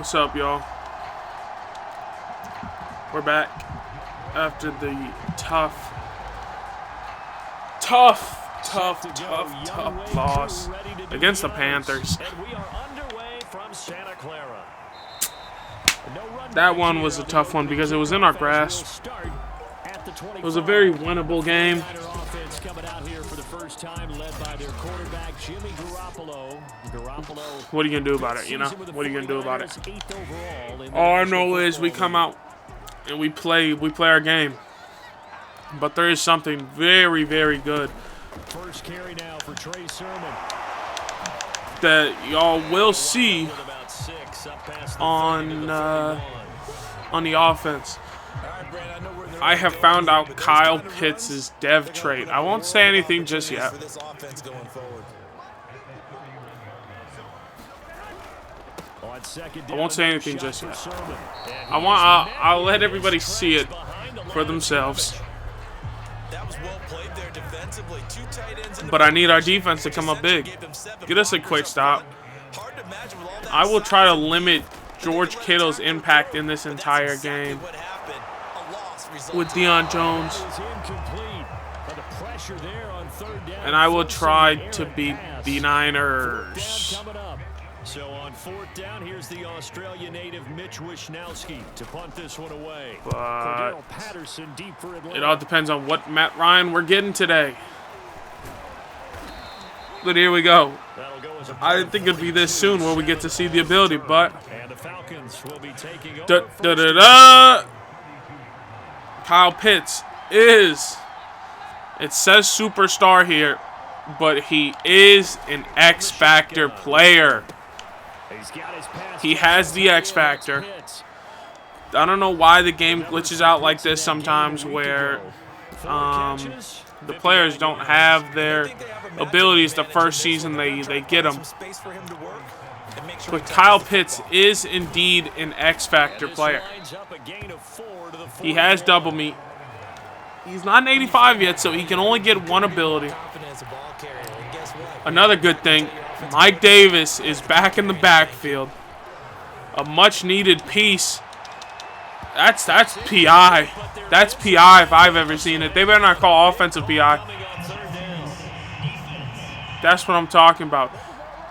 What's up, y'all? We're back after the tough loss against the Panthers. That one was a tough one because it was in our grasp. It was a very winnable game. What are you going to do about it, you know? What are you going to do about it? All I know is we come out and we play our game. But there is something very, very good that y'all will see on the offense. I have found out Kyle Pitts' dev trait. I won't say anything just yet. I won't say anything just yet. I'll let everybody see it for themselves. But I need our defense to come up big. Get us a quick stop. I will try to limit George Kittle's impact in this entire game with Deion Jones. And I will try to beat the Niners. So on fourth down, here's the Australian native Mitch Wishnowsky to punt this one away. But it all depends on what Matt Ryan we're getting today. But here we go. I didn't think it'd be this soon where we get to see the ability, but and the Falcons will be taking Kyle Pitts is, it says superstar here, but he is an X Factor player. He has the X Factor. I don't know why the game glitches out like this sometimes where the players don't have their abilities the first season they get them. But Kyle Pitts is indeed an X Factor player. He has double meat. He's not an 85 yet, so he can only get one ability. Another good thing, Mike Davis is back in the backfield. A much-needed piece. That's PI. That's PI if I've ever seen it. They better not call offensive PI. That's what I'm talking about.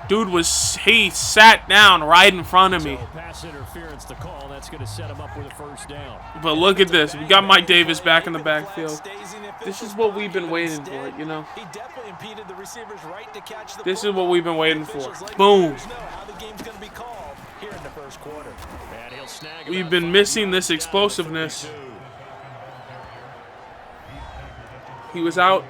Dude he sat down right in front of me. But look at this. We got Mike Davis back in the backfield. This is what we've been waiting for, you know. This is what we've been waiting for. Boom. We've been missing this explosiveness. He was out.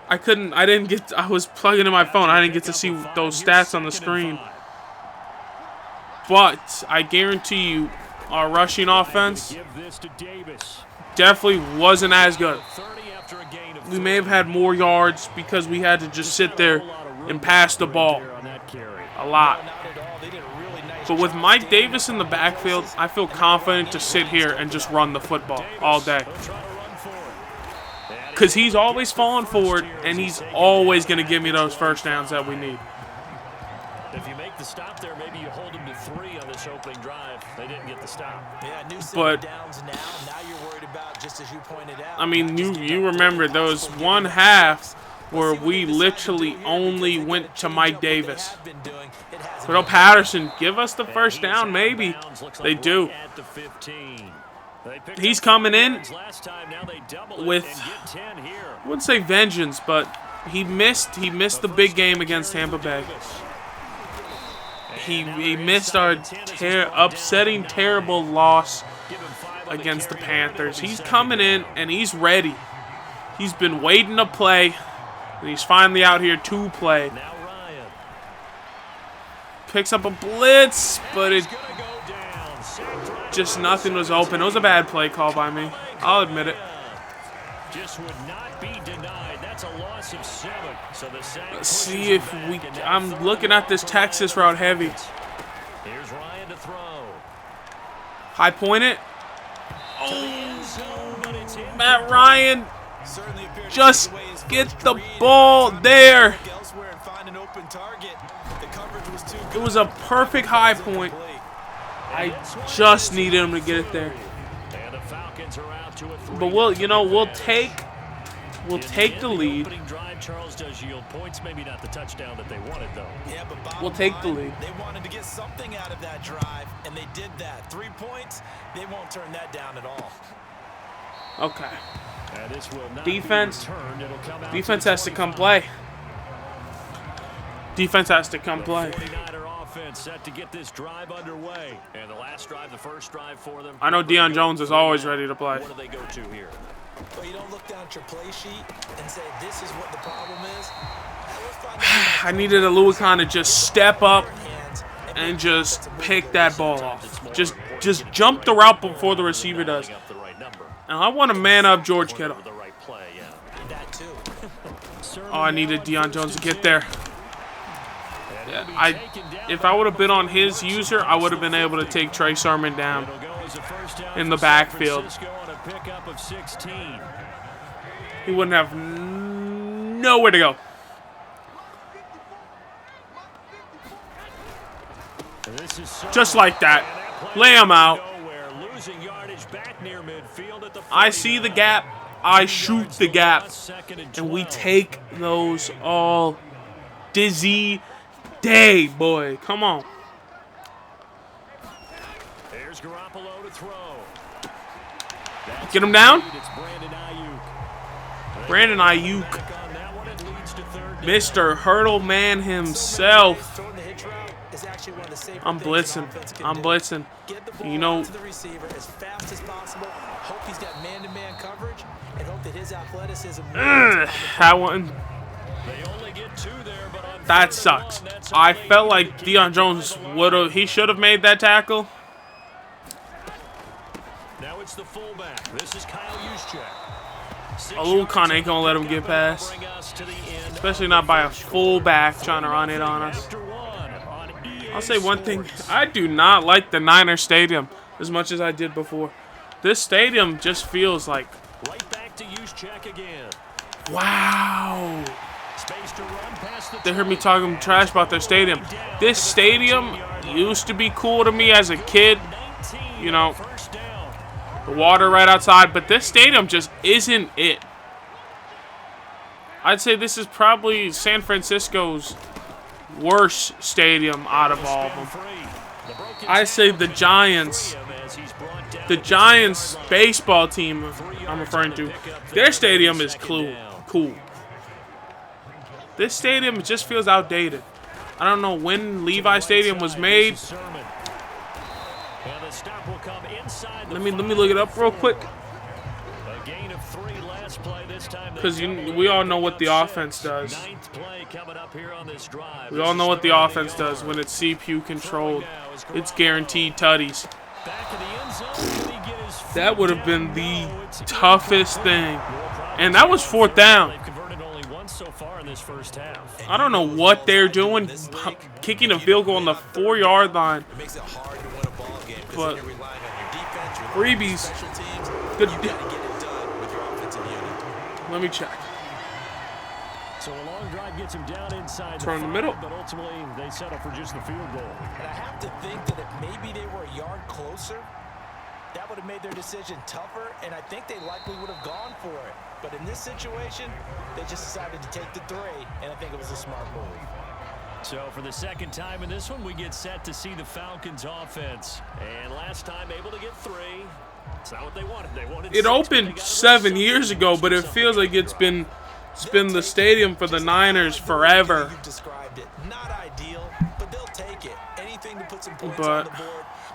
I was plugging in my phone. I didn't get to see those stats on the screen. But I guarantee you, our rushing offense definitely wasn't as good. We may have had more yards because we had to just sit there and pass the ball a lot. But with Mike Davis in the backfield, I feel confident to sit here and just run the football all day. Because he's always falling forward, and he's always going to give me those first downs that we need. If you make the stop there, maybe you hold them to 3 on this opening drive. They didn't get the stop. Yeah, new but downs now you're worried about, just as you pointed out. I mean, you remember those one half where we literally only went to Mike Davis. Cordell Patterson, give us the first down, maybe. They do. He's coming in with, I wouldn't say vengeance, but he missed the big game against Tampa Bay. He missed our upsetting, terrible loss against the Panthers. He's coming in, and he's ready. He's been waiting to play, and he's finally out here to play. Picks up a blitz, but it just nothing was open. It was a bad play call by me. I'll admit it. Let's see if we. I'm looking at this Texas route heavy. High point it. Oh, Matt Ryan. Just get the ball there. open target. The coverage was too good. It was a perfect high point. I just needed him to get it there. And the Falcons are out to a 3. But we'll take the lead. Opening drive, Charles does yield points, maybe not the touchdown that they wanted though. Yeah, but bottom We'll take the line, lead. They wanted to get something out of that drive, and they did that. 3 points, they won't turn that down at all. Okay. And this will not Defense. be returned. It'll come out Defense to has to come 25. play. Defense has to come play. 49er offense set to get this drive underway. And the last drive, the first drive for them. I know Deion Jones is always ready to play. What do they go to here? Well, you don't look down at your play sheet and say, this is what the problem is. I needed a Louis Khan to just step up and just pick that ball off. Just jump the route before the receiver does. And I want to man up George Kittle. That too. Oh, I needed Deion Jones to get there. Yeah, if I would have been on his user, I would have been able to take Trey Sermon down in the backfield. He wouldn't have nowhere to go. Just like that. Lay him out. I see the gap. I shoot the gap. And we take those all dizzy day, boy. Come on. Get him down. Brandon Ayuk. Mr. Hurdle Man himself. I'm blitzing. I'm blitzing. You know, as fast as possible. Hope he's got man-to-man coverage and hope that his athleticism that one. That sucks. I felt like Deion Jones he should have made that tackle. Now it's the fullback. This is Kyle Juszczyk. Louis Khan ain't gonna let him get past. Especially not by a fullback trying to run it on us. I'll say one thing. I do not like the Niners Stadium as much as I did before. This stadium just feels like... Wow. They heard me talking trash about their stadium. This stadium used to be cool to me as a kid. You know, the water right outside. But this stadium just isn't it. I'd say this is probably San Francisco's worst stadium out of all of them. I say the Giants baseball team I'm referring to, their stadium is cool. This stadium just feels outdated. I don't know when Levi Stadium was made. Let me look it up real quick. Because we all know what the offense does. We all know what the offense does when it's CPU controlled. It's guaranteed tutties. That would have been the toughest thing. And that was 4th down. I don't know what they're doing, kicking a field goal on the 4-yard line. But freebies. Good. Let me check. So a long drive gets him down inside Turn the middle. But ultimately they settle for just the field goal. And I have to think that if maybe they were a yard closer, that would have made their decision tougher, and I think they likely would have gone for it. But in this situation, they just decided to take the 3, and I think it was a smart move. So for the second time in this one, we get set to see the Falcons offense. And last time able to get 3. It's not what they wanted. They wanted it opened 7 years ago, but it feels like it's been the stadium for the Niners forever. You've described it. Not ideal, but they'll take it. Anything to put some points on the board.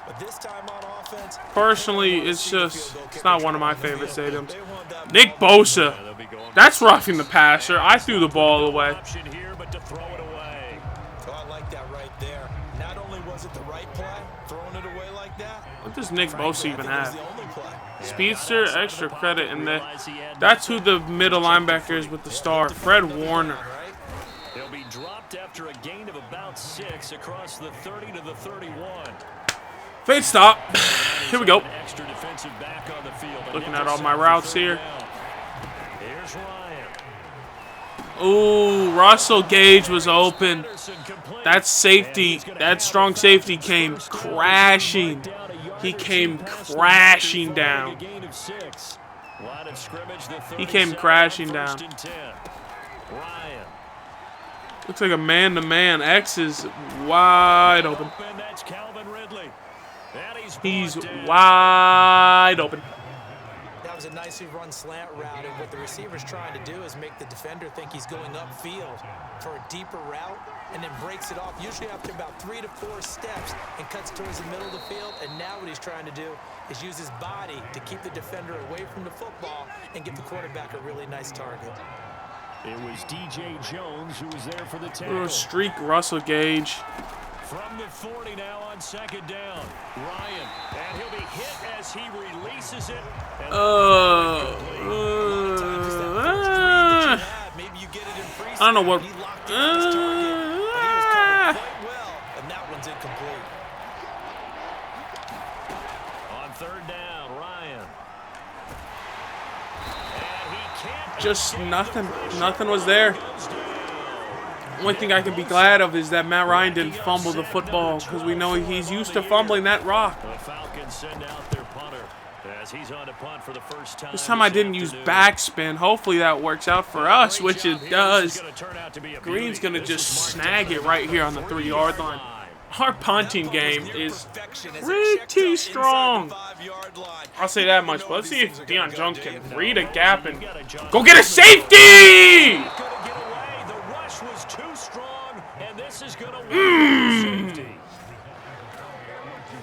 But this time on offense, personally, it's not one of my favorite stadiums. Nick Bosa, that's roughing the passer. I threw the ball away. Oh, I like that right there. Not only was it the right play, throwing it away like that. What does Nick Bosa even have? Speedster, extra credit, and that's who the middle linebacker is with the star, Fred Warner. He'll be dropped after a gain of about 6 across the 30 to the 31. Fade stop. Here we go. Looking at all my routes here. Ooh, Russell Gage was open. That safety, that strong safety came crashing. He came crashing down. He came crashing down. Looks like a man-to-man. X is wide open. He's wide open. That was a nicely run slant route, and what the receiver's trying to do is make the defender think he's going upfield for a deeper route, and then breaks it off, usually after about 3 to 4 steps, and cuts towards the middle of the field. And now what he's trying to do is use his body to keep the defender away from the football and give the quarterback a really nice target. It was DJ Jones who was there for the tackle. Little streak, Russell Gage. From the 40 now on second down. Ryan, and he'll be hit as he releases it. Maybe you get it in free. I don't know what. And that one's incomplete. On third down, Ryan. And he can't. Just nothing. Nothing was there. One thing I can be glad of is that Matt Ryan didn't fumble the football, because we know he's used to fumbling that rock. The Falcons send out their punter as he's on to punt for the first time. This time I didn't use backspin. Hopefully that works out for us, which it does. Green's going to just snag it right here on the 3-yard line. Our punting game is pretty strong. I'll say that much, but let's see if Deion Jones can read a gap and go get a safety! Was too strong, and this is going to win safety.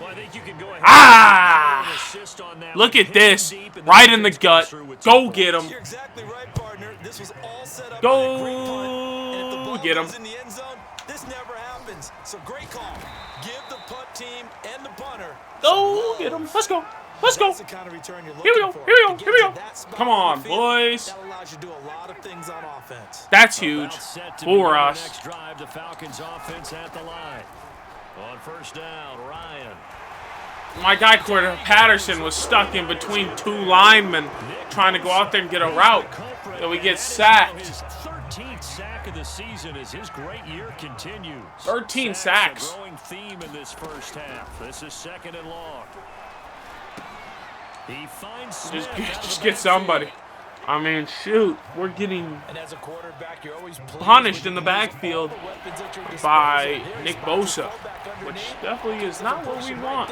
Well, I think you can go ahead and assist on that. Look at this, right in the gut. Go get him. You're exactly right, partner. This was all set up. Go get him. In the end zone, this never happens. So great call. Give the punt team and the punter. Go get him. Let's go. Let's go. Kind of return you're here we go. for. Here we go. Here we go. Come on, Field, boys. that allows you to do a lot of things on offense. That's huge for us. Next drive, the Falcons offense at the line. On first down, Ryan. My guy, Patterson, was stuck in between 2 linemen trying to go out there and get a route. So we get sacked. His 13th sack of the season as his great year continues. 13 sacks. A growing theme in this first half. This is second and long. He finds Just get somebody. I mean, shoot, we're getting and as a quarterback, you're always punished in the backfield by Nick Bosa, which definitely is not what we want.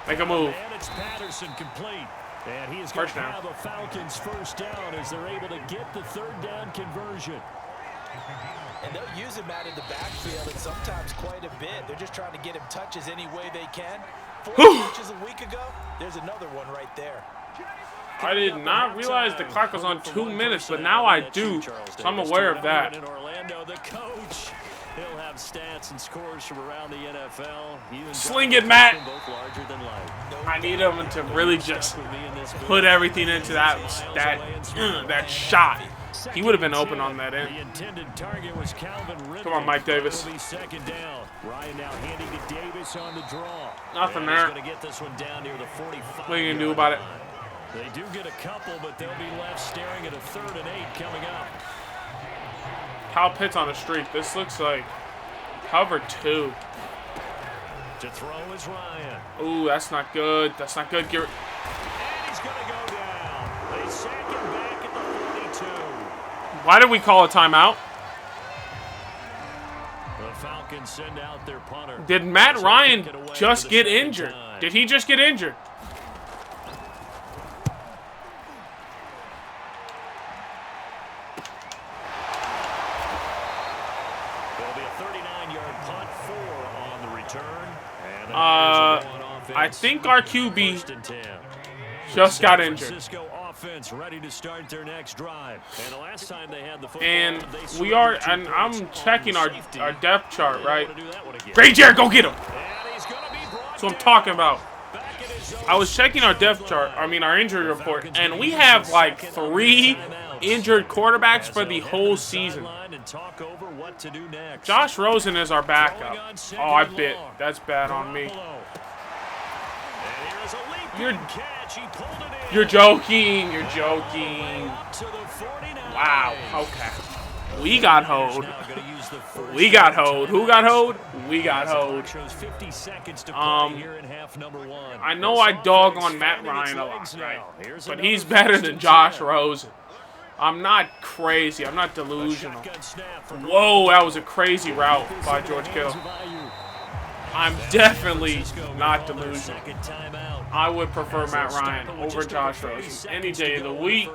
Make a move. And it's Patterson complete. And he is First going to down. have a Falcons first down as they're able to get the third down conversion. And they'll use him out in the backfield, and sometimes quite a bit. They're just trying to get him touches any way they can. 4 touches a week ago, there's another one right there. I did not realize the clock was on 2 minutes, but now I do, so I'm aware of that. In Orlando, the coach, he'll have stats and scores from around the NFL. Sling it, Matt. I need him to really just put everything into that shot. He would have been open on that end. The intended target was Calvin Ridley. Come on, Mike Davis. Second down. Ryan now handing to Davis on the draw. Nothing there. Going to get this one down near the 45. What are you going to do about it? They do get a couple, but they'll be left staring at a 3rd and 8 coming up. Kyle Pitts on a streak. This looks like cover 2. To throw is Ryan. Ooh, that's not good. That's not good. And he's going to go down. They sack him back at the 42. Why did we call a timeout? The Falcons send out their punter. Did Matt Ryan just get injured? Did he just get injured? There'll be a 39-yard punt, 4 on the return. And I think our QB just got injured. Offense ready to start their next drive. And the last time they had the football, And we are, and I'm checking our depth chart, right? Great, Jared, go get him. That's what I'm talking about. I was checking our depth chart, our injury report, and we have like 3 injured quarterbacks for the whole season. Josh Rosen is our backup. Oh, I bit. That's bad on me. She pulled it in. You're joking. You're joking. Up to the 49. Wow. Okay. We got hoed. We got hoed. Who got hoed? We got hoed. I know I dog on Matt Ryan a lot, right? But he's better than Josh Rosen. I'm not crazy. I'm not delusional. Whoa, that was a crazy route by George Kittle. I'm definitely not delusional. I would prefer Matt Ryan over Josh Rosen any day of the week.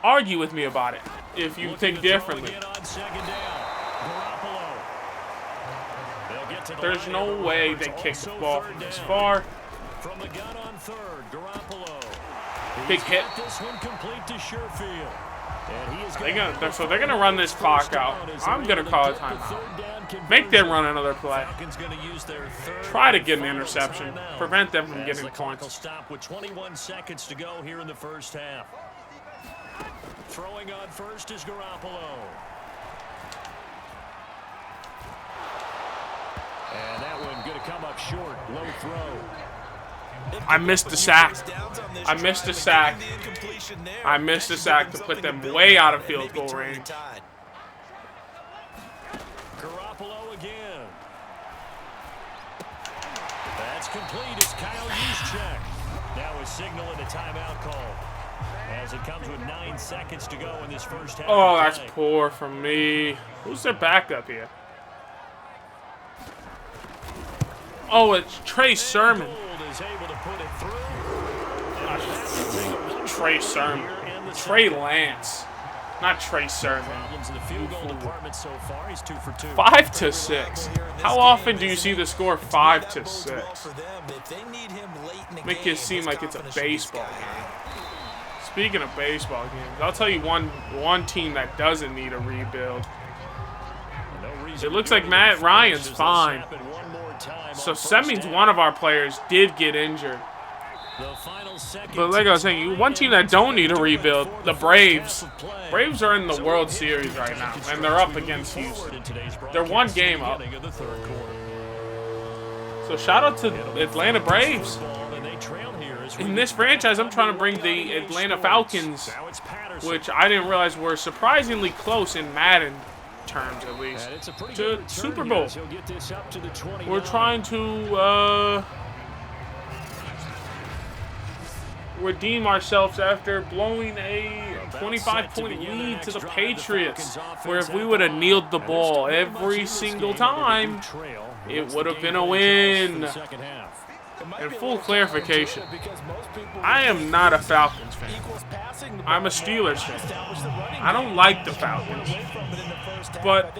Argue with me about it if you think differently. There's no way they kicked the ball from this far. From the gun on third, Garoppolo. Big hit. This one complete to Sherfield. So they're gonna run this clock out. I'm gonna call a timeout. Make them run another play. Try to get an interception. Prevent them from getting points. Stop with 21 seconds to go here in the first half. Throwing on first is Garoppolo. And that one going to come up short. Low throw. I missed the sack. I missed the sack. I missed the sack to put them way out of field goal range. Garoppolo again. That's complete as Kyle Juszczyk. Now a signal and a timeout call. As it comes with 9 seconds to go in this first half. Oh, that's poor from me. Who's their backup here? Oh, it's Trey Sermon. Trey Sermon. Trey Lance. Not Trey Sermon. 5 to 6. How often do you see the score 5 to 6? Make it seem like it's a baseball game. Speaking of baseball games, I'll tell you one team that doesn't need a rebuild. It looks like Matt Ryan's fine. So that means one of our players did get injured. But like I was saying, one team that don't need a rebuild, the Braves. Braves are in the World Series right now, and they're up against Houston. They're one game up. So shout out to the Atlanta Braves. In this franchise, I'm trying to bring the Atlanta Falcons, which I didn't realize were surprisingly close in Madden terms, at least, to Super Bowl. We're trying to redeem ourselves after blowing a 25-point lead to the Patriots, where if we would have kneeled the ball every single time, it would have been a win. And full clarification, I am not a Falcons fan. I'm a Steelers fan. I don't like the Falcons, but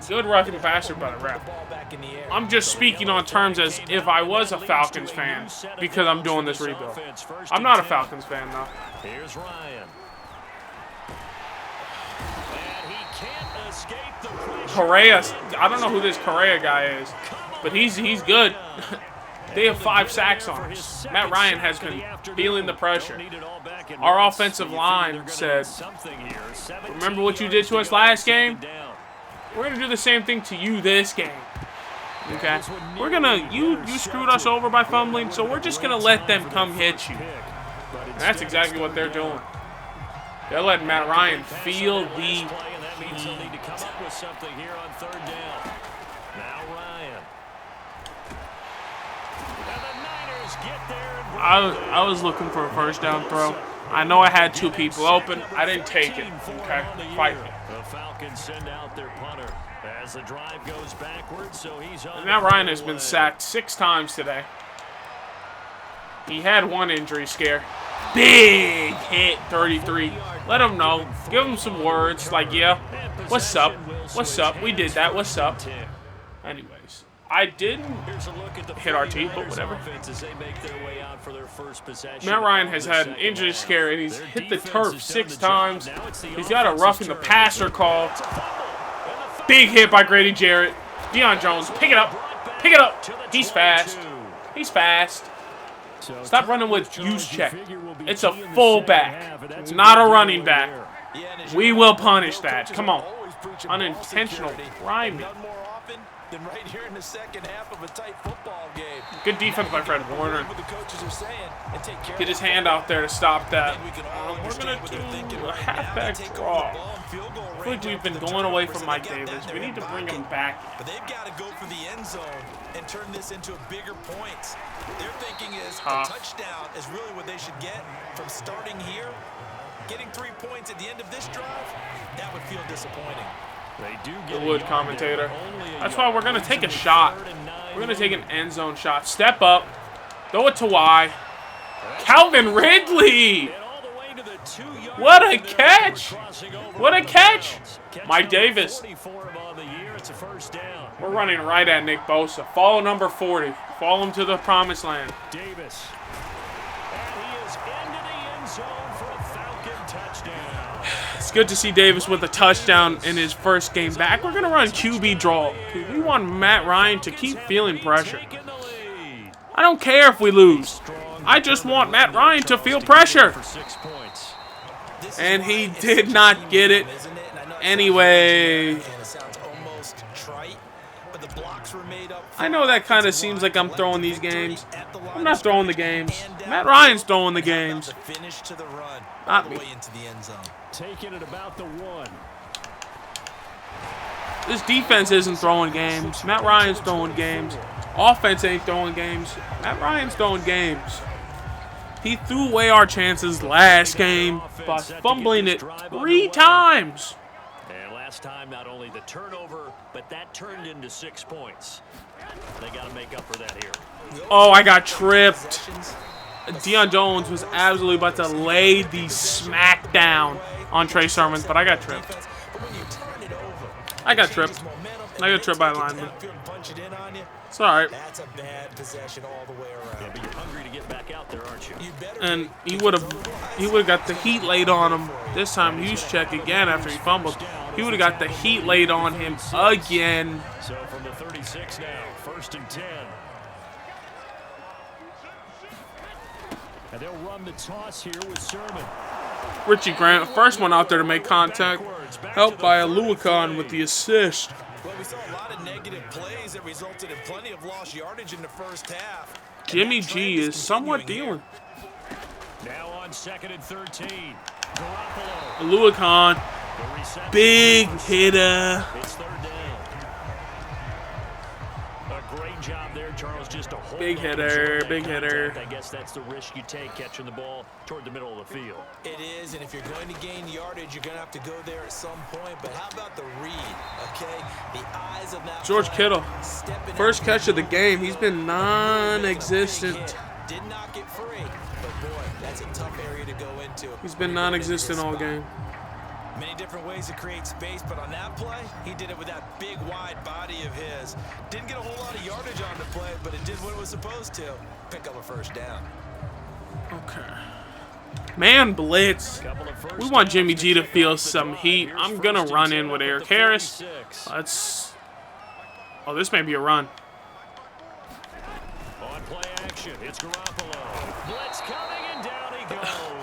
good roughing passer by the ref. I'm just speaking on terms as if I was a Falcons fan because I'm doing this rebuild. I'm not a Falcons fan, though. Here's Ryan. And he can't escape the pressure. Correa, I don't know who this Correa guy is, but he's good. They have 5 sacks on us. Matt Ryan has been feeling the pressure. Our offensive line said, remember what you did to us last game? We're going to do the same thing to you this game. Okay? We're going to, you screwed us over by fumbling, so we're just going to let them come hit you. And that's exactly what they're doing. They're letting Matt Ryan feel the heat. I was looking for a first down throw. I know I had 2 people open. I didn't take it. Okay, fight me. The Falcons send out their punter as the drive goes backwards, so he's on. Matt Ryan has been sacked 6 times today. He had 1 injury scare. Big hit, 33. Let him know. Give him some words like, yeah, what's up? What's up? We did that. What's up? Anyways. I didn't hit RT, but whatever. Matt Ryan has had an injury scare, and he's hit the turf 6 times. He's got a roughing the passer call. Big hit by Grady Jarrett. Deion Jones, pick it up. Pick it up. He's fast. He's fast. Stop running with Juszczyk. It's a fullback, not a running back. We will punish that. Come on. Unintentional priming. than right here in the second half of a tight football game. Good defense by Fred Warner. What the coaches are saying and take care Get his of hand out there to stop that. We're understand going what to they're thinking do a right now. halfback Take over the draw. ball in field goal I feel like range we've been after the going away turnovers, from and Mike they got Davis. that We there need to in bring him pocket. back. But they've got to go for the end zone and turn this into a bigger points. Their thinking is a touchdown is really what they should get from starting here. Getting 3 points at the end of this drive, that would feel disappointing. They do The get Wood commentator. That's why we're going to take a shot. We're going to take an end zone shot. Step up. Throw it to Y. Calvin Ridley. What a catch. What a catch. Mike Davis. We're running right at Nick Bosa. Follow number 40. Follow him to the promised land. Davis. And he is into the end zone for a Falcon touchdown. It's good to see Davis with a touchdown in his first game back. We're going to run QB draw. We want Matt Ryan to keep feeling pressure. I don't care if we lose. I just want Matt Ryan to feel pressure. And he did not get it anyway. I know that kind of seems like I'm throwing these games. I'm not throwing the games. Matt Ryan's throwing the games. Not me. Taking it about the 1. This defense isn't throwing games. Matt Ryan's throwing games. Offense ain't throwing games. Matt Ryan's throwing games. He threw away our chances last game by fumbling it 3 times. And last time, not only the turnover, but that turned into 6 points. They got to make up for that here. Oh, I got tripped. Deion Jones was absolutely about to lay the smack down on Trey Sermon, but I got tripped. I got tripped. I got tripped by a lineman. It's all right. That's a bad possession all the way around. Yeah, but you're hungry to get back out there, aren't you? And he would have got the heat laid on him this time. Use check again after he fumbled. He would have got the heat laid on him again. So from the 36 now, 1st and 10. And they'll run the toss here with Sermon. Richie Grant, first one out there to make contact, helped by Aluakon with the assist. Well, we saw a lot of negative plays that resulted in plenty of lost yardage in the first half. Jimmy G is somewhat dealing. Now on 2nd and 13. Garoppolo. Aluakon, big hitter. It's 3rd down. A great job there, Charles. Just a whole Big hitter, big hitter. I guess that's the risk you take catching the ball toward the middle of the field. It is, and if you're going to gain yardage, you're going to have to go there at some point. But how about the read, okay? The eyes of that George Kittle, stepping first out catch of the game. He's been non-existent. Did not get free, but boy, that's a tough area to go into. He's been non-existent all game. Many different ways to create space, but on that play, he did it with that big, wide body of his. Didn't get a whole lot of yardage on the play, but it did what it was supposed to. Pick up a 1st down. Okay. Man blitz. We want Jimmy G to feel some heat. I'm going to run in with Eric Harris. Let's... Oh, this may be a run. On play action, it's Garoppolo. Blitz coming, and down he goes.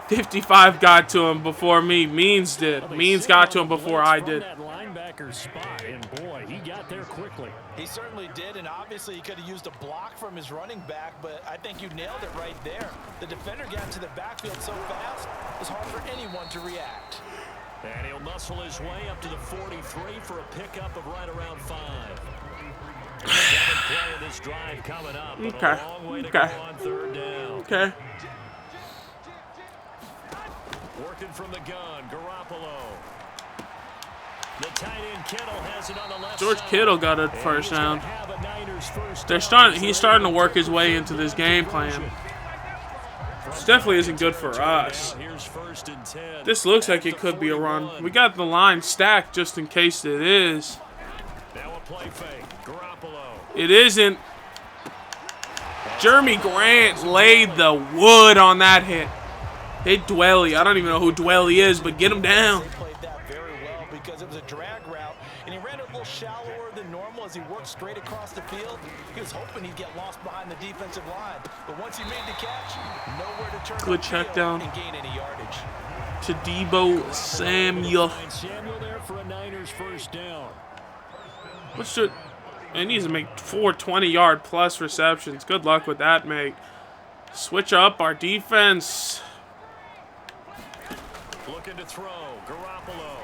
55 got to him before me. Means did. Means got to him before I did. That linebacker spot, and boy, he got there quickly. He certainly did, and obviously he could have used a block from his running back, but I think you nailed it right there. The defender got into the backfield so fast, it was hard for anyone to react. And he'll muscle his way up to the 43 for a pickup of right around 5. Seventh play of this drive coming up, but a long way to go on 3rd down. Okay. Working from the gun, Garoppolo. The tight end Kittle has it on the left George side. Kittle got a first down. He's starting to work his way into this game plan. This definitely isn't good for us. This looks like it could be a run. We got the line stacked just in case it is. Now a play fake. Garoppolo. It isn't. Jeremy Grant laid the wood on that hit. Hit Dwelly. I don't even know who Dwelly is, but get him down. They played that very well because it was a drag route, and he ran it a little shallower than normal as he worked straight across the field. He was hoping he'd get lost behind the defensive line, but once he made the catch, nowhere to turn. Good check down and gain any yardage. to Debo Samuel. Samuel there for a Niners 1st down. What's the It needs to make 4 20-yard plus receptions. Good luck with that, mate. Switch up our defense. Looking to throw. Garoppolo.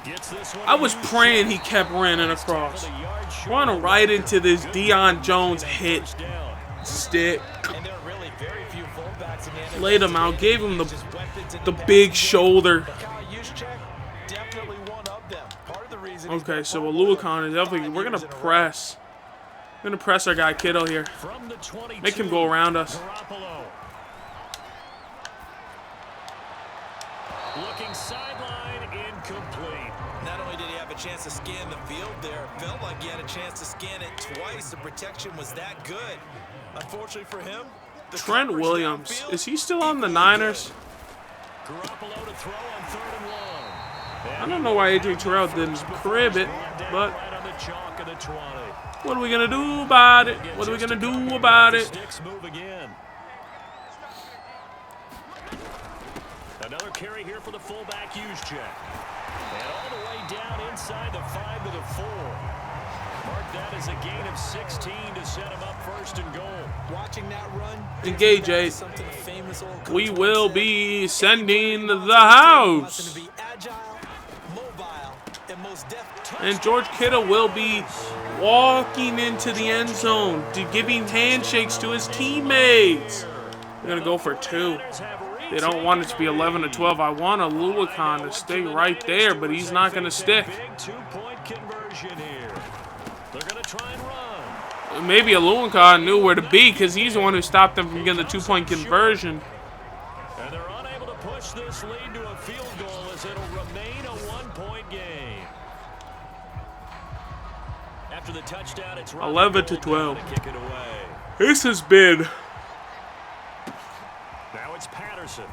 Gets this one. I was praying he kept running across. Running right into this Deion Jones hit stick. Laid him out. Gave him the big shoulder. Okay, so Aluakon is definitely. We're gonna press. We're gonna press our guy Kittle here. Make him go around us. Looking sideline, incomplete. Not only did he have a chance to scan the field there, it felt like he had a chance to scan it twice. The protection was that good. Unfortunately for him, Trent Williams, is he still on the Niners? Garoppolo to throw on 3rd and 1. I don't know why A.J. Terrell didn't crib it, but what are we going to do about it? What are we going to do about it? Another carry here for the fullback, Juszczyk. And all the way down inside the 5 to the 4. Mark that as a gain of 16 to set him up 1st and goal. Watching that run. Engage, Ace. We will be sending the house. And George Kittle will be walking into the end zone, giving handshakes to his teammates. They're going to go for 2. They don't want it to be 11-12. I want Aluakon to stay right there, but he's not going to stick. Maybe Aluakon knew where to be because he's the one who stopped them from getting the 2-point conversion. And they're unable to push this lead to a field goal as it'll remain a 1-point game. After the touchdown, it's 11-12. Kick it away. This has been. Now it's Patterson.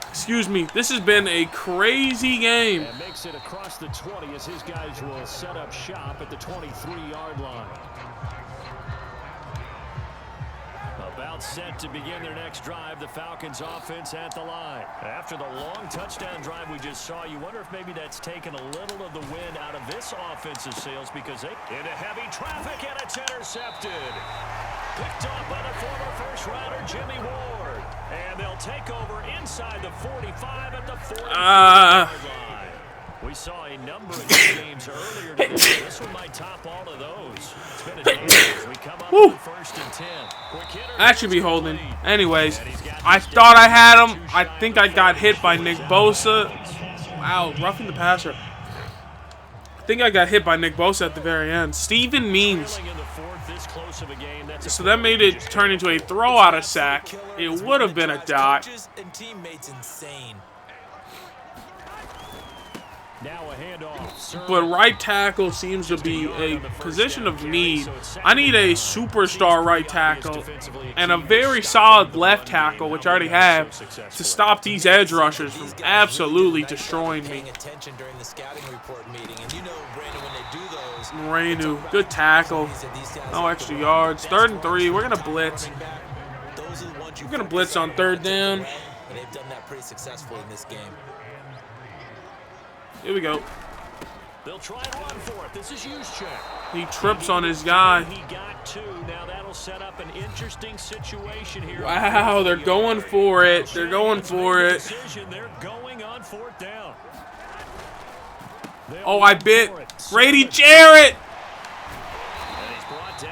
Excuse me. This has been a crazy game. And makes it across the 20 as his guys will set up shop at the 23-yard line. About set to begin their next drive, the Falcons offense at the line. After the long touchdown drive we just saw, you wonder if maybe that's taken a little of the wind out of this offensive sails because they into heavy traffic and it's intercepted. Picked off by the former first-rounder Jimmy Ward. And they'll take over inside the 45 at the 40-yard line. We saw a number of games earlier today. This one might top all of those. It's been a day as we come up with 1st and 10. That should be holding. Anyways, I thought I had him. I think I got hit by Nick Bosa. Wow, roughing the passer. I think I got hit by Nick Bosa at the very end. Steven Means. So that made it turn into a throw out of sack. It would have been a dot. Now a handoff. But right tackle seems to be a position of need. I need a superstar right tackle and a very solid left tackle, which I already have, to stop these edge rushers from absolutely destroying me. Moreno, good tackle. No extra yards. 3rd and 3. We're going to blitz. We're going to blitz on 3rd down. They've done that pretty successfully in this game. Here we go. They'll try and run for it. This is Juszczyk. He trips on his guy. He got 2. Now that'll set up an interesting situation here. Wow, they're going for it. They're going for it. They're going on 4th down. Oh, I bit Grady Jarrett.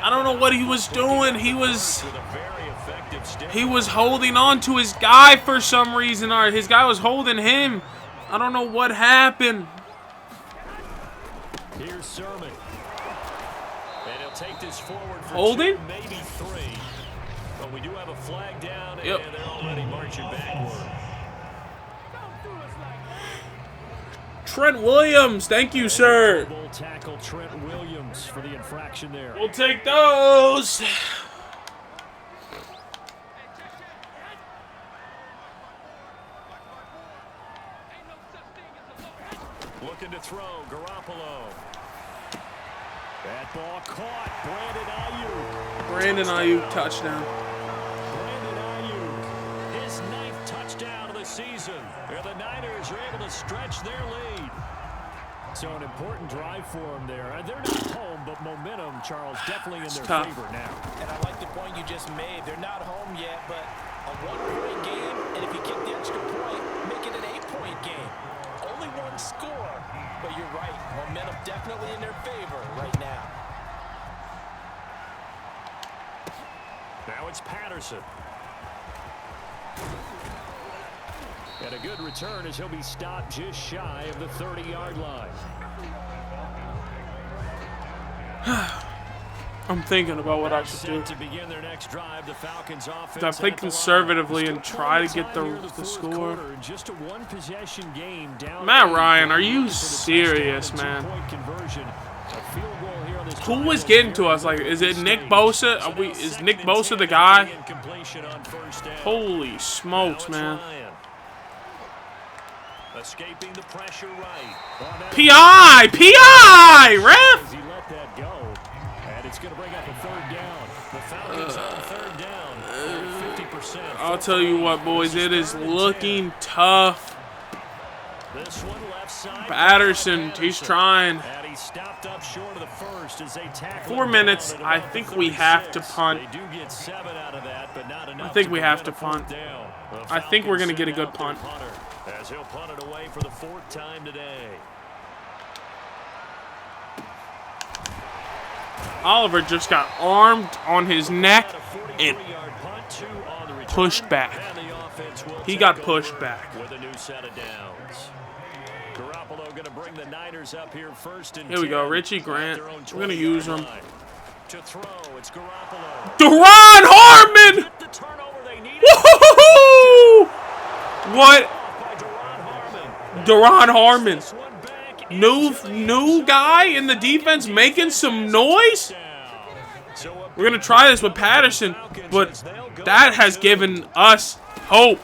I don't know what he was doing. He was holding on to his guy for some reason, or his guy was holding him. I don't know what happened. Here's Sermon. And he'll take this forward for holding? 2, maybe 3. But we do have a flag down, yep. And they're already marching backward. Trent Williams, thank you, sir. Tackle Trent Williams for the infraction there. We'll take those. Looking to throw, Garoppolo. That ball caught. Brandon Ayuk touchdown. Brandon Ayuk, his 9th touchdown of the season. The Niners are able to stretch their lead. So an important drive for them there. And they're not home, but momentum, Charles, definitely in their favor now. And I like the point you just made. They're not home yet, but a 1-point game, and if you kick the extra point, make it an 8-point game. Only one score, but you're right. Momentum definitely in their favor right now. Now it's Patterson. And a good return as he'll be stopped just shy of the 30-yard line. I'm thinking about what I should do. To begin their next drive, the Falcons offense. I play conservatively and try to get the score. Just a one-possession game down. Matt Ryan, are you serious, man? Who was getting to us? Like, is it Nick Bosa? Is Nick Bosa the guy? Holy smokes, man. Escaping the pressure right. PI! Ref! He let that go. And it's going to bring up a third down. The Falcons on third down. 50%. I'll tell you what, boys, it is looking tough. This one left side. Patterson, he's trying. And he stopped up short of the first as they tackle. 4 minutes. I think we have to punt. They do get 7 out of that, but not enough. I think we have to punt. I think we're going to get a good punt. As he'll punt it away for the 4th time today. Oliver just got armed on his neck and pushed back. He got pushed back. With a new set of downs. Garoppolo going to bring the Niners up here first and Here we go, Richie Grant. We're going to use him. To throw, it's Garoppolo. Deron Harmon! The turnover they needed. Woo-hoo-hoo-hoo! What? Deron Harmon. New guy in the defense making some noise? We're going to try this with Patterson, but that has given us hope.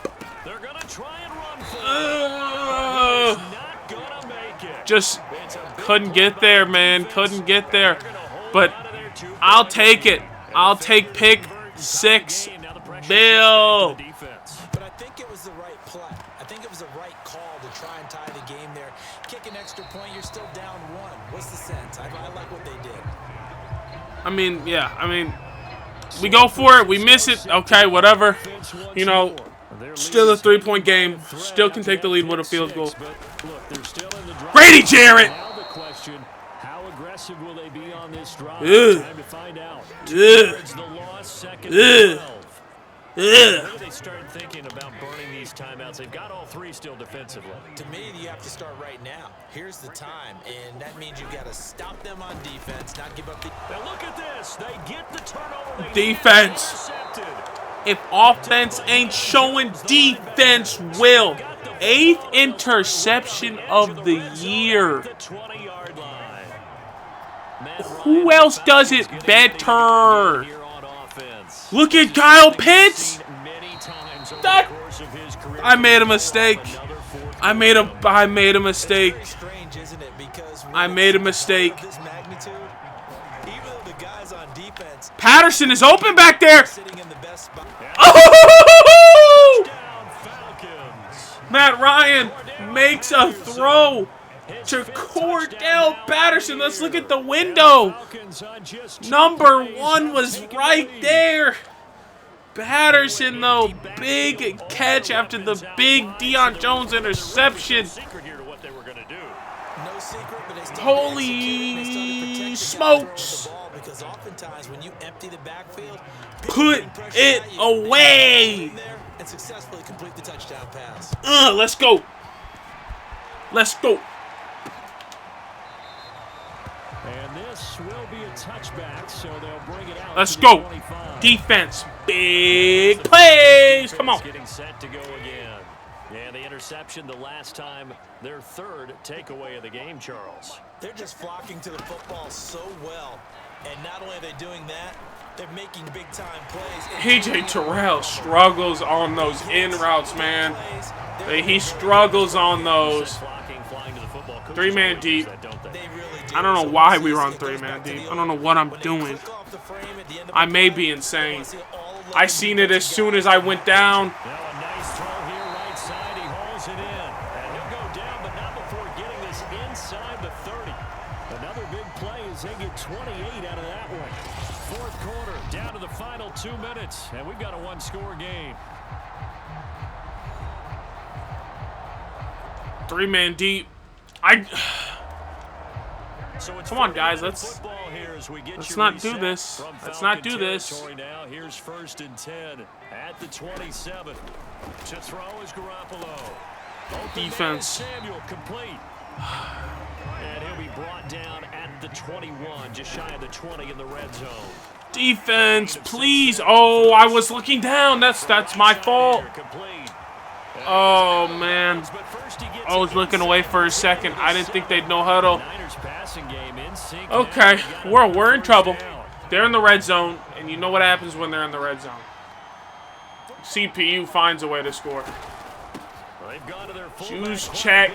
Just couldn't get there, man. Couldn't get there. But I'll take it. I'll take pick 6. Bill. But I think it was the right play. I think it was the right call to try and tie the game there. Kick an extra point, you're still down 1. What's the sense? I like what they did. I mean, yeah. I mean, we go for it. We miss it. Okay, whatever. You know, still a 3-point game. Still can take the lead with a field goal. Grady Jarrett. Now the question, how aggressive will they be on this drive? Time to find out. The loss, second and 12. They started thinking about burning these timeouts. They've got all 3 still defensively. To me, you have to start right now. Here's the time, and that means you've got to stop them on defense, not give up the... Now look at this. They get the turnover. Defense. If offense ain't showing, defense will. 8th interception of the year. Who else does it better? Look at Kyle Pitts. I made a mistake. I made a mistake. I made a mistake. Patterson is open back there. Oh! Matt Ryan makes a throw to Cordell Patterson. Let's look at the window. Number 1 was right there. Patterson, though, big catch after the big Deion Jones interception. Holy smokes. Put it away. Let's go. Let's go. And this will be a touchback, so they'll bring it out. Let's go. Defense. Big plays. Come on. Getting set to go again. And the interception the last time, their 3rd takeaway of the game, Charles. They're just flocking to the football so well. And not only are they doing that, they're making big-time plays. PJ Terrell struggles on those in routes, man. He struggles on those. 3-man deep. I don't know why we run 3-man deep. I don't know what I'm doing. I may be insane. I seen it as soon as I went down. this inside the 30. Another big play as they get 28 out of that one. Fourth quarter, down to the final 2 minutes, and we've got a one-score game. 3-man deep. Come on, guys. Let's not do this. Let's not do this. Now here's 1st and 10 at the 27. To throw is Garoppolo. Defense. Samuel complete. And he'll be brought down at the 21, just shy of the 20 in the red zone. Defense, please. Oh, I was looking down. That's my fault. Oh, man. I was looking away for a second. I didn't think they'd no huddle. Okay, we're in trouble. They're in the red zone, and you know what happens when they're in the red zone. CPU finds a way to score. Choose check.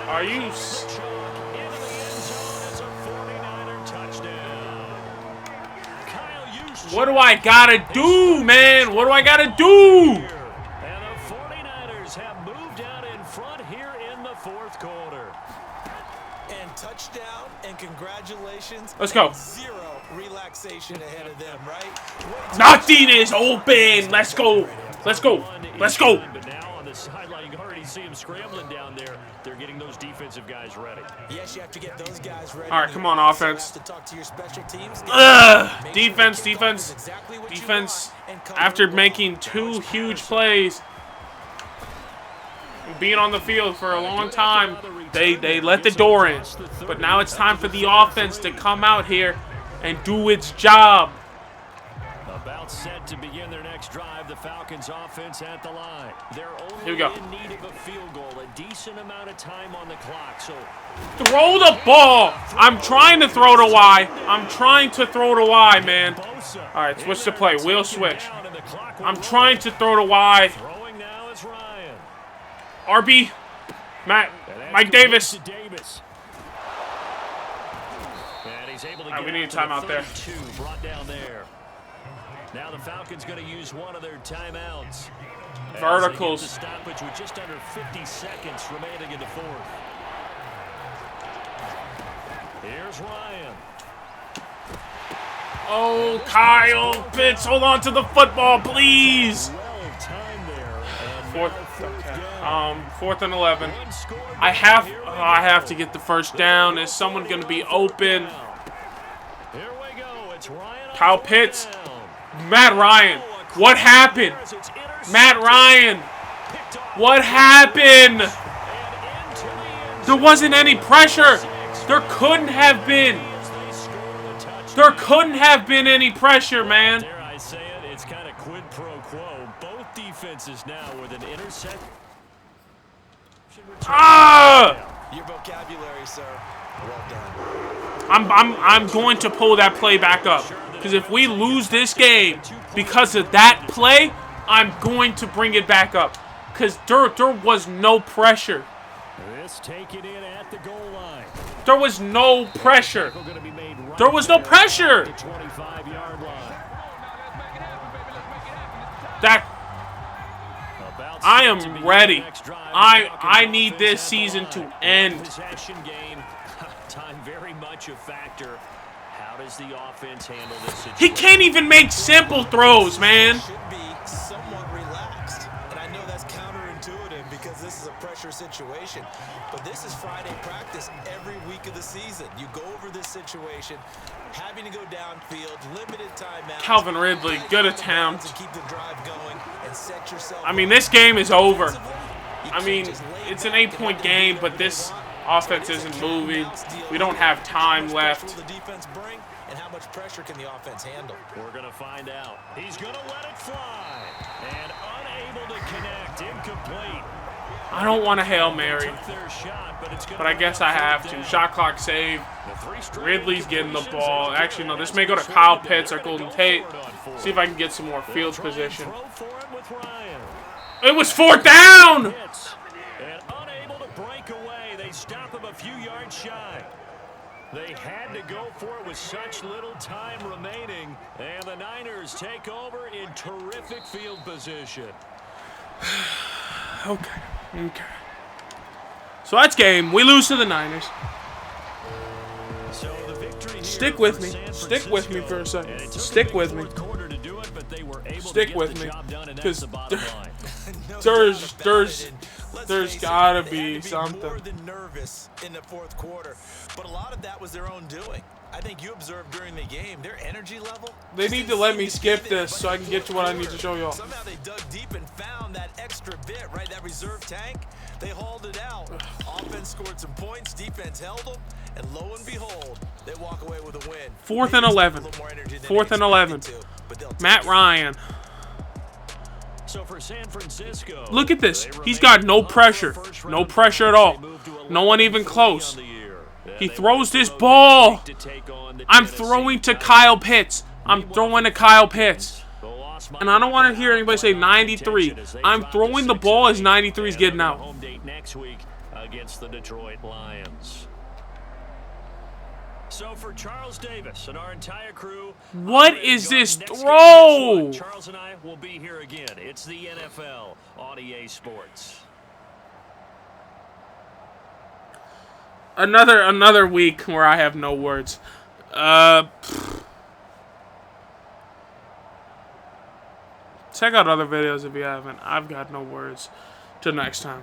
Are you... What do I gotta do, man? What do I gotta do? And the 49ers have moved out in front here in the fourth quarter. And touchdown and congratulations. Let's go. Zero relaxation ahead of them, right? Nothing is open. Let's go. Let's go. Let's go. But now on the sideline, you already see him scrambling down there. They're getting those defensive guys ready. Yes, you have to get those guys ready. All right, come on, offense. To talk to your special teams. Defense, defense, defense. After making 2 huge plays, being on the field for a long time, they let the door in. But now it's time for the offense to come out here and do its job. About set to begin their next drive, the Falcons offense at the line. They're only in need of a field goal, a decent amount of time on the clock. So throw the ball. I'm trying to throw to Y. I'm trying to throw to Y, man. All right, switch to play. We'll switch. I'm trying to throw to Y. Throwing now is Ryan. RB. Mike Davis. And he's able to All right, we get need a out to timeout the there. 32, brought down there. Now the Falcons going to use one of their timeouts. Verticals. The stoppage with just under 50 seconds remaining in the fourth. Here's Ryan. Oh, Kyle Pitts, hold on to the football, please. Well timed there. Fourth and 11. I have to get the first down. Is someone going to be open? Here we go. It's Ryan. Kyle Pitts. Matt Ryan. What happened? Matt Ryan. What happened? There wasn't any pressure. There couldn't have been. There couldn't have been any pressure, man. Dare I say it? It's kind of quid pro quo. Both defenses now with an interception. Your vocabulary, sir. Well done. I'm going to pull that play back up. Because if we lose this game because of that play, I'm going to bring it back up. Because there was no pressure. This taken in at the goal line. There was no pressure. There was no pressure. 25-yard line. I am ready. I need this season to end. Possession game. Time very much a factor. How does the offense handle this situation? He can't even make simple throws, man. Should be somewhat relaxed. And I know that's counterintuitive because this is a pressure situation. But this is Friday practice every week of the season. You go over this situation, having to go downfield, limited timeouts. Calvin Ridley, good attempt. To keep the drive going and set yourself I mean, this game is over. I mean, it's an 8-point game, but this offense isn't moving. We don't have time left. The defense bring and how much pressure can the offense handle? We're going to find out. He's going to let it fly. And unable to connect. Incomplete. I don't want a Hail Mary, but I guess I have to. Shot clock save. Ridley's getting the ball. Actually, no, this may go to Kyle Pitts or Golden Tate. See if I can get some more field position. It was 4th down! And unable to break away, they stop him a few yards shy. They had to go for it with such little time remaining, and the Niners take over in terrific field position. Okay. So that's game. We lose to the Niners. So the victory here Stick with for me. San Stick with me for a Francisco. second. And it took a Stick big with me. fourth quarter to do it, but they were able Stick to get with the me. job done, and that's Because the bottom line. No there's doubt about it, and let's there's face it, gotta they be had to something. more than nervous in the fourth quarter, but a lot of that was their own doing. I think you observed during the game their energy level. They just need didn't to let seem me be skip there this much so I in can the get to fourth what I need to quarter. show y'all. Somehow they dug deep and found that extra bit, right? That reserve tank. They hauled it out. Offense scored some points. Defense held them. And lo and behold, they walk away with a win. 4th Maybe and it's a 11. little more energy than 4th they and 11. expected to, but they'll take Matt it. Ryan. So for San Francisco, Look at this. they He's remain got no up for a pressure. first-round No pressure at bye. all. They move to No one even 11-3 close. on the year. He They throws will this throw ball. next week to take on the I'm Tennessee throwing to Titans. Kyle Pitts. I'm throwing to Kyle Pitts. The loss might And I don't want to hear knock anybody say them out of 93. contention as they I'm drop to throwing the 6-8, ball as 93 is and getting they're out. home date next week against the Detroit Lions. So for Charles Davis and our entire crew, What I'm is Gordon. this Next game, throw? guess what? Charles and I will be here again. It's the NFL on EA Sports. Another week where I have no words. Check out other videos if you haven't. I've got no words. Till next time.